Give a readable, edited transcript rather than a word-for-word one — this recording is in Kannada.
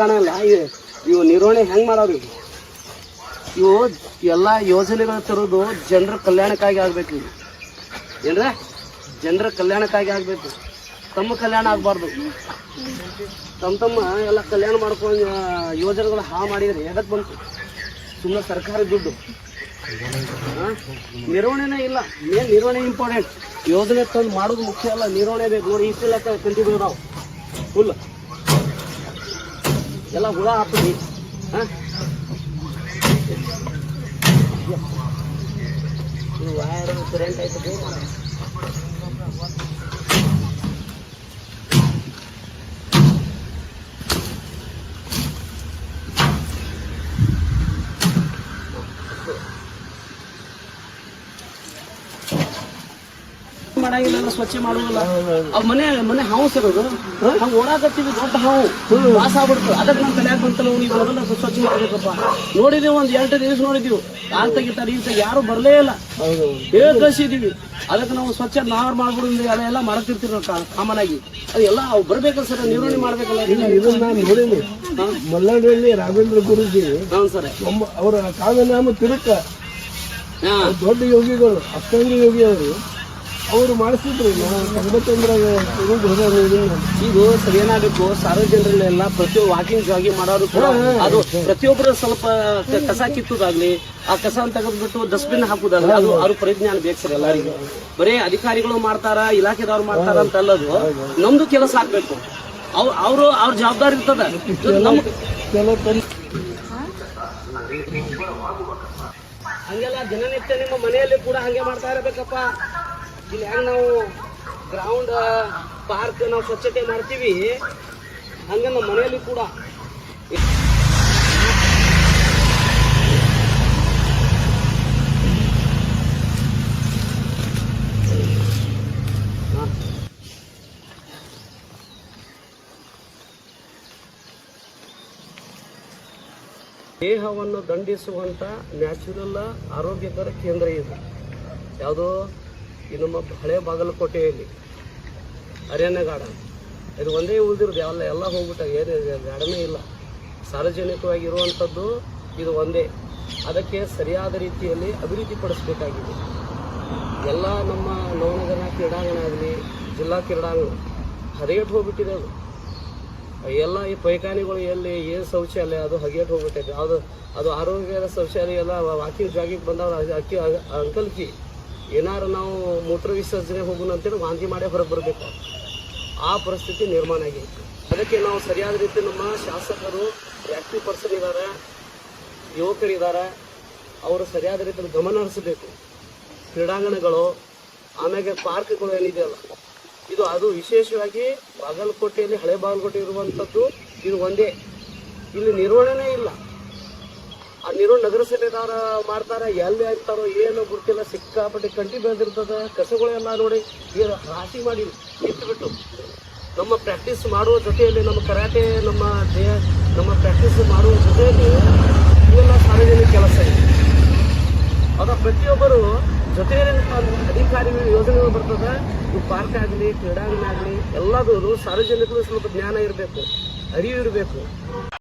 ಕಾಣಲ್ಲ. ಇವು ನಿರ್ವಹಣೆ ಹೆಂಗೆ ಮಾಡೋರು? ಇವು ಎಲ್ಲ ಯೋಜನೆಗಳು ತರೋದು ಜನರ ಕಲ್ಯಾಣಕ್ಕಾಗಿ ಆಗ್ಬೇಕು. ಏನ್ರ ಜನರ ಕಲ್ಯಾಣಕ್ಕಾಗಿ ಆಗ್ಬೇಕು, ತಮ್ಮ ಕಲ್ಯಾಣ ಆಗಬಾರ್ದು. ತಮ್ಮ ಎಲ್ಲ ಕಲ್ಯಾಣ ಮಾಡ್ಕೊಂಡು ಯೋಜನೆಗಳು ಮಾಡಿದ್ರೆ ಎದಕ್ಕೆ ಬಂತು? ಸುಮ್ಮನೆ ಸರ್ಕಾರಿ ದುಡ್ಡು. ನಿರ್ವಹಣೆನೇ ಇಲ್ಲ. ಮೇನ್ ನಿರ್ವಹಣೆ ಇಂಪಾರ್ಟೆಂಟ್. ಯೋಜನೆ ತಂದು ಮಾಡೋದು ಮುಖ್ಯ ಅಲ್ಲ, ನಿರ್ವಹಣೆ ಬೇಕು. ನೋಡಿ ಇಷ್ಟೆಲ್ಲ ಕಂಟಿನ್ಯೂ ನಾವು ಫುಲ್ ಎಲ್ಲ ಹುಳ ಹಾಕ್ತೀವಿ. ಇದು ವೈರ್ ಕರೆಂಟ್ ಆಯ್ತದೆ. ಮಾಡಂಗಿಲ್ಲ, ಸ್ವಚ್ಛ ಮಾಡುವುದಿಲ್ಲ. ಅವ್ ಮನೆ ಹಾವು ಸಿಗೋದು ಹಂಗೆ ಓಡಾಕತ್ತೀವಿ, ದೊಡ್ಡ ಹಾವು ವಾಸ ಆಗ್ಬಿಡ್ತು. ಅದಕ್ಕೆ ನಮ್ಮ ತಲೆಯಾಗ ಬಂತಲ್ಲ, ನೀವು ಮೊದಲ ಸ್ವಚ್ಛ ಮಾಡ್ಬೇಕಪ್ಪ. ನೋಡಿದೀವಿ, ಒಂದು 8 ದಿವಸ ನೋಡಿದೀವಿ. ಆಗ ತೆಗಿತಾರೆ, ಈಗ ಯಾರು ಬರಲೇ ಇಲ್ಲ, ಕಳಿಸಿದೀವಿ. ಅದಕ್ಕೆ ನಾವು ಸ್ವಚ್ಛ ನಾವ್ ಮಾಡ್ಬಿಡಿದ್ವಿ. ಅದೆಲ್ಲ ಮಾಡತಿರ್ತೀವಿ ನಾವು ಕಾಮನ್ ಆಗಿ. ಅದೆಲ್ಲ ಅವು ಬರ್ಬೇಕಲ್ಲ ಸರ್, ನಿರ್ವಹಣೆ ಮಾಡ್ಬೇಕಲ್ಲ. ಇದನ್ನ ನಾನು ನೋಡಿನಿ ಮಲ್ನಾಡಿನಲ್ಲಿ ರಾಘವೇಂದ್ರ ಗುರುಜಿ. ಹೌದು ಸರ್, ಅವರ ಕಾವ್ಯನಾಮ ತಿರುಕ ದೊಡ್ಡ ಯೋಗಿಗಳು, ಅಷ್ಟಾಂಗ ಯೋಗಿ ಅವರು ಮಾಡಿಸಿದ್ರು. ಈಗ ಸರಿ ಏನಾಗಬೇಕು, ಸಾರ್ವಜನಿಕರೆಲ್ಲ ಪ್ರತಿಯೊಬ್ಬರು ವಾಕಿಂಗ್ ಜಾಗಿಂಗ್ ಮಾಡೋರು ಕೂಡ ಅದು ಪ್ರತಿಯೊಬ್ಬರು ಸ್ವಲ್ಪ ಕಸ ಕಿತ್ತುದಾಗ್ಲಿ, ಆ ಕಸ ತೆಗೆದ್ಬಿಟ್ಟು ಡಸ್ಟ್ಬಿನ್ ಹಾಕುದಾಗ್ಲಿ, ಅದು ಅವ್ರ ಪರಿಜ್ಞಾನ ಬೇಕು ಸರ್ ಎಲ್ಲರಿಗೂ. ಬರೀ ಅಧಿಕಾರಿಗಳು ಮಾಡ್ತಾರ, ಇಲಾಖೆದವ್ರು ಮಾಡ್ತಾರ ಅಂತ ಅಲ್ಲದು, ನಮ್ದು ಕೆಲಸ ಆಗ್ಬೇಕು. ಅವ್ರ ಜವಾಬ್ದಾರಿ ಇರ್ತದ. ಹಂಗೆಲ್ಲ ದಿನನಿತ್ಯ ನಿಮ್ಮ ಮನೆಯಲ್ಲಿ ಕೂಡ ಹಂಗೆ ಮಾಡ್ತಾ ಇರಬೇಕಪ್ಪ. ಇಲ್ಲಿ ಹೆಂಗೆ ನಾವು ಗ್ರೌಂಡ್ ಪಾರ್ಕ್ ನಾವು ಸ್ವಚ್ಛತೆ ಮಾಡ್ತೀವಿ, ಹಂಗೆ ನಮ್ಮ ಮನೆಯಲ್ಲಿ ಕೂಡ ದೇಹವನ್ನು ದಂಡಿಸುವಂಥ ನ್ಯಾಚುರಲ್ ಆರೋಗ್ಯಕರ ಕೇಂದ್ರ ಇದು. ಯಾವುದೋ ಈ ನಮ್ಮ ಹಳೆ ಬಾಗಲಕೋಟೆಯಲ್ಲಿ ಅರಣ್ಯ ಗಾರ್ಡನ್ ಇದು ಒಂದೇ ಉಳಿದಿರೋದು. ಎಲ್ಲ ಹೋಗ್ಬಿಟ್ಟ, ಏನು ಗಾರ್ಡನೇ ಇಲ್ಲ. ಸಾರ್ವಜನಿಕವಾಗಿರುವಂಥದ್ದು ಇದು ಒಂದೇ. ಅದಕ್ಕೆ ಸರಿಯಾದ ರೀತಿಯಲ್ಲಿ ಅಭಿವೃದ್ಧಿಪಡಿಸಬೇಕಾಗಿದೆ. ಎಲ್ಲ ನಮ್ಮ ನವನಗರ ಕ್ರೀಡಾಂಗಣ ಆಗಲಿ, ಜಿಲ್ಲಾ ಕ್ರೀಡಾಂಗಣ ಹದಗೆಟ್ಟು ಹೋಗ್ಬಿಟ್ಟಿದೆ. ಅದು ಎಲ್ಲ ಈ ಪೈಖಾನೆಗಳು ಎಲ್ಲಿ ಏನು ಶೌಚಾಲಯ ಅದು ಹಗೆಟ್ಟು ಹೋಗ್ಬಿಟ್ಟಿದೆ. ಅದು ಆರೋಗ್ಯದ ಶೌಚಾಲಯ ಎಲ್ಲ ವಾಕಿಂಗ್ ಜಾಗಿಗೆ ಬಂದವ್ರು ಅಂಕಲ್ಕಿ ಏನಾರು ನಾವು ಮೂತ್ರ ವಿಸರ್ಜನೆ ಹೋಗೋಣ ಅಂತೇಳಿ ವಾಂತಿ ಮಾಡೇ ಹೊರಗೆ ಬರಬೇಕು. ಆ ಪರಿಸ್ಥಿತಿ ನಿರ್ಮಾಣ ಆಗೈತಿ. ಅದಕ್ಕೆ ನಾವು ಸರಿಯಾದ ರೀತಿ ನಮ್ಮ ಶಾಸಕರು, ಆ್ಯಕ್ಟಿವ್ ಪರ್ಸನ್ ಇದ್ದಾರೆ, ಯುವಕರಿದ್ದಾರೆ, ಅವರು ಸರಿಯಾದ ರೀತಿಯಲ್ಲಿ ಗಮನ ಹರಿಸಬೇಕು. ಕ್ರೀಡಾಂಗಣಗಳು, ಆಮ್ಯಾಗೆ ಪಾರ್ಕ್ಗಳು ಏನಿದೆಯಲ್ಲ, ಅದು ವಿಶೇಷವಾಗಿ ಬಾಗಲಕೋಟೆಯಲ್ಲಿ ಹಳೆ ಬಾಗಲಕೋಟೆ ಇರುವಂಥದ್ದು ಇದು ಒಂದೇ. ಇಲ್ಲಿ ನಿರ್ವಹಣೆ ಇಲ್ಲ. ಆ ನಿರ್ವಹಣೆ ನಗರಸಭೆದವ್ರ ಮಾಡ್ತಾರೆ, ಎಲ್ಲಿ ಆಗ್ತಾರೋ ಏನೋ ಗೊತ್ತಿಲ್ಲ. ಸಿಕ್ಕಾಪಟ್ಟೆ ಕಂಟಿ ಬೆಳೆದಿರ್ತದೆ. ಕಸಗಳೆಲ್ಲ ನೋಡಿ ಏನು ರಾಶಿ ಮಾಡಿ ಇಟ್ಟುಬಿಟ್ಟು ನಮ್ಮ ಪ್ರಾಕ್ಟೀಸ್ ಮಾಡುವ ಜೊತೆಯಲ್ಲಿ, ನಮ್ಮ ಕರಾಟೆ ನಮ್ಮ ಪ್ರಾಕ್ಟೀಸ್ ಮಾಡುವ ಜೊತೆಯಲ್ಲಿ ಇವೆಲ್ಲ ಸಾರ್ವಜನಿಕ ಕೆಲಸ ಇದೆ. ಅದ ಪ್ರತಿಯೊಬ್ಬರು ಜೊತೆಯಲ್ಲಿ ಅಧಿಕಾರಿಗಳು ಯೋಜನೆಗಳು ಬರ್ತದೆ. ಇದು ಪಾರ್ಕ್ ಆಗಲಿ, ಕ್ರೀಡಾಂಗಣ ಆಗಲಿ, ಎಲ್ಲದೂ ಸಾರ್ವಜನಿಕರು ಸ್ವಲ್ಪ ಜ್ಞಾನ ಇರಬೇಕು, ಅರಿವು ಇರಬೇಕು.